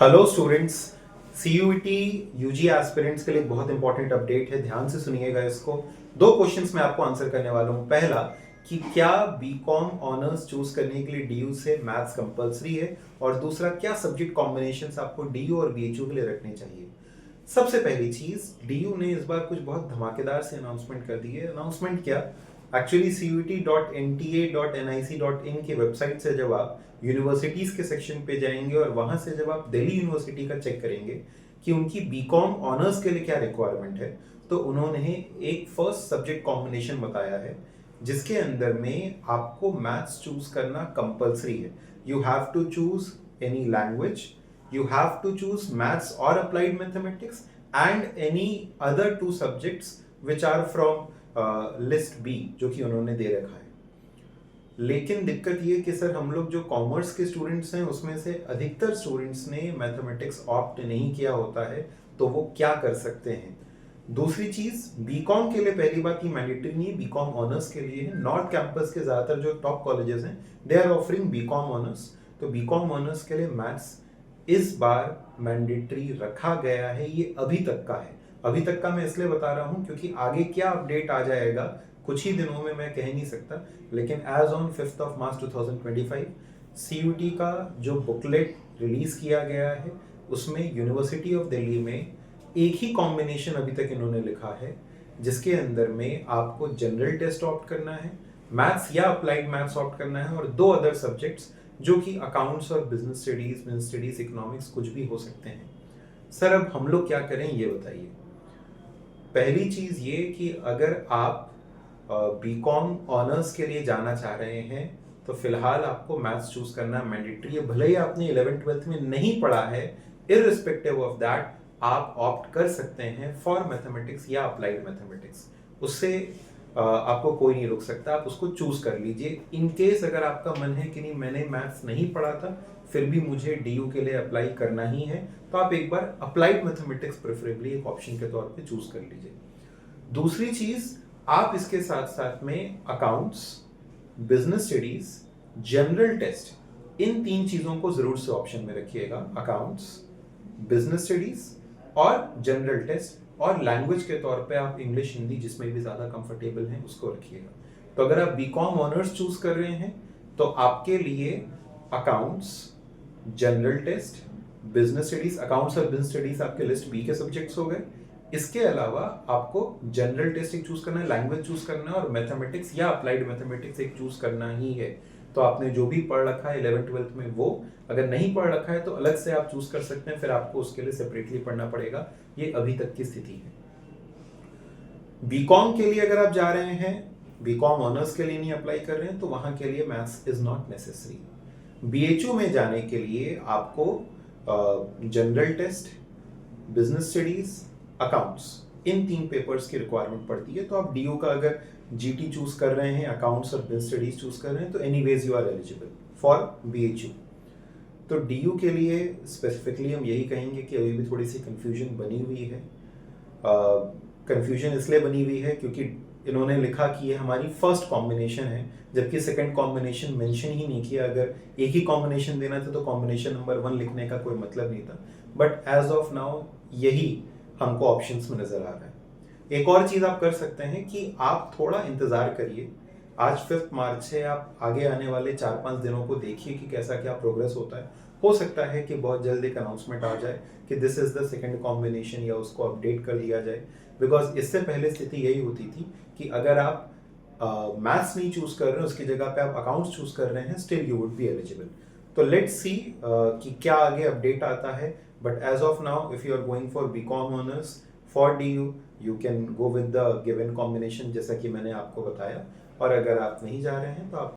Hello students, CUET UG aspirants के लिए बहुत इंपॉर्टेंट अपडेट है। ध्यान से सुनिएगा इसको। दो क्वेश्चंस मैं आपको आंसर करने वाला हूं। पहला कि क्या बीकॉम ऑनर्स चूज करने के लिए डीयू से मैथ्स कंपलसरी है, और दूसरा क्या सब्जेक्ट कॉम्बिनेशंस आपको डीयू और बीएचयू के लिए रखने चाहिए। सबसे पहली चीज, डीयू ने इस बार कुछ बहुत धमाकेदार से अनाउंसमेंट कर दी है। अनाउंसमेंट क्या, एक्चुअली CUET.NTA.NIC.in की वेबसाइट से जब आप यूनिवर्सिटीज के सेक्शन पे जाएंगे और वहां से जब आप दिल्ली यूनिवर्सिटी का चेक करेंगे कि उनकी बीकॉम ऑनर्स के लिए क्या रिक्वायरमेंट है, तो उन्होंने एक फर्स्ट सब्जेक्ट कॉम्बिनेशन बताया है जिसके अंदर में आपको मैथ्स चूज करना कंपलसरी है। You have to choose any language, you have to choose maths or applied mathematics and any other two subjects which are from list B, जो कि उन्होंने दे रखा है। लेकिन दिक्कत ये कि सर हम लोग जो कॉमर्स के स्टूडेंट्स हैं उसमें से अधिकतर स्टूडेंट्स ने मैथमेटिक्स ऑप्ट नहीं किया होता है, तो वो क्या कर सकते हैं। दूसरी चीज, बीकॉम के लिए पहली बात ये मैंडेटरी नहीं है, बीकॉम ऑनर्स के लिए है। नॉर्थ कैंपस के ज्यादातर जो टॉप कॉलेजेस हैं they are offering BCom honours, तो बीकॉम ऑनर्स के लिए मैथ्स इस बार मैंडेटरी रखा गया है। ये अभी तक का है। अभी तक का मैं इसलिए बता रहा हूं क्योंकि आगे क्या अपडेट आ जाएगा कुछ ही दिनों में मैं कह नहीं सकता, लेकिन एज ऑन 5 मार्च 2025 सीयूटी का जो बुकलेट रिलीज किया गया है उसमें यूनिवर्सिटी ऑफ दिल्ली में एक ही कॉम्बिनेशन अभी तक इन्होंने लिखा है, जिसके अंदर में आपको जनरल टेस्ट ऑप्ट करना है, मैथ्स या अप्लाइड मैथ्स ऑप्ट करना है, और दो अदर सब्जेक्ट्स जो कि अकाउंट्स और बिजनेस स्टडीज, इकोनॉमिक्स कुछ भी हो सकते हैं। सर अब हम लोग क्या करें ये बताइए। पहली चीज ये कि अगर आप बीकॉम ऑनर्स के लिए जाना चाह रहे हैं तो फिलहाल आपको मैथ्स चूज करना मैंडेटरी है। भले ही आपने 11th-12th में नहीं पढ़ा है, इररिस्पेक्टिव ऑफ दैट आप ऑप्ट कर सकते हैं फॉर मैथमेटिक्स या अप्लाइड मैथमेटिक्स। उससे आपको कोई नहीं रोक सकता, आप उसको चूज कर लीजिए। इन केस अगर आपका मन है कि नहीं मैंने मैथ्स नहीं पढ़ा था फिर भी मुझे डीयू के लिए अप्लाई करना ही है, तो आप एक बार अप्लाइड मैथमेटिक्स प्रेफरेबली एक ऑप्शन के तौर पे चूज कर लीजिए। दूसरी चीज, आप इसके साथ साथ में accounts, business studies, general test, इन तीन चीजों को जरूर से ऑप्शन में रखिएगा। अकाउंट्स, बिजनेस स्टडीज और जनरल टेस्ट, और लैंग्वेज के तौर पे आप इंग्लिश, हिंदी जिसमें भी ज्यादा कंफर्टेबल हैं उसको रखिएगा। तो अगर आप बीकॉम ऑनर्स चूज कर रहे हैं तो आपके लिए accounts, general test, business studies, accounts और बिजनेस स्टडीज आपके लिस्ट बी के सब्जेक्ट्स हो गए। इसके अलावा आपको जनरल टेस्ट एक चूज करना है, लैंग्वेज चूज करना है, और मैथमेटिक्स या अप्लाइड मैथमेटिक्स एक चूज करना ही है। तो आपने जो भी पढ़ रखा है 11th-12th में, वो अगर नहीं पढ़ रखा है तो अलग से आप चूज कर सकते हैं, फिर आपको उसके लिए सेपरेटली पढ़ना पड़ेगा। ये अभी तक की स्थिति है। बीकॉम के लिए अगर आप जा रहे हैं, बीकॉम ऑनर्स के लिए नहीं अप्लाई कर रहे हैं, तो वहां के लिए maths is not necessary. BHU में जाने के लिए आपको general test, business studies, accounts, इन तीन पेपर्स की रिक्वायरमेंट पड़ती है। तो आप डीयू का अगर जीटी चूज कर रहे हैं, अकाउंट्स और बिजनेस स्टडीज चूज कर रहे हैं, तो anyways you are eligible for BHU. तो डीयू के लिए स्पेसिफिकली हम यही कहेंगे कि अभी भी थोड़ी सी कंफ्यूजन बनी हुई है। कंफ्यूजन इसलिए बनी हुई है क्योंकि इन्होंने लिखा कि ये हमारी फर्स्ट कॉम्बिनेशन है, जबकि सेकंड कॉम्बिनेशन मेंशन ही नहीं किया। अगर एक ही कॉम्बिनेशन देना था तो कॉम्बिनेशन नंबर 1 लिखने का कोई मतलब नहीं था, बट एज ऑफ नाउ यही हमको ऑप्शंस में नजर आ रहा है। एक और चीज आप कर सकते हैं कि आप थोड़ा इंतजार करिए। आज 5 मार्च है, आप आगे आने वाले 4-5 दिनों को देखिए कि कैसा क्या प्रोग्रेस होता है। हो सकता है कि बहुत जल्द एक अनाउंसमेंट आ जाए कि this is the second combination, या उसको अपडेट कर दिया जाए। बिकॉज इससे पहले स्थिति यही होती थी कि अगर आप मैथ्स नहीं चूज कर रहे हैं, उसकी जगह पे आप अकाउंट्स चूज कर रहे हैं, still you would be eligible. तो लेट्स सी कि क्या आगे अपडेट आता है। But as of now if you are going for BCom honours for DU, you can go with the given combination जैसा कि मैंने आपको बताया। और अगर आप नहीं जा रहे हैं तो आप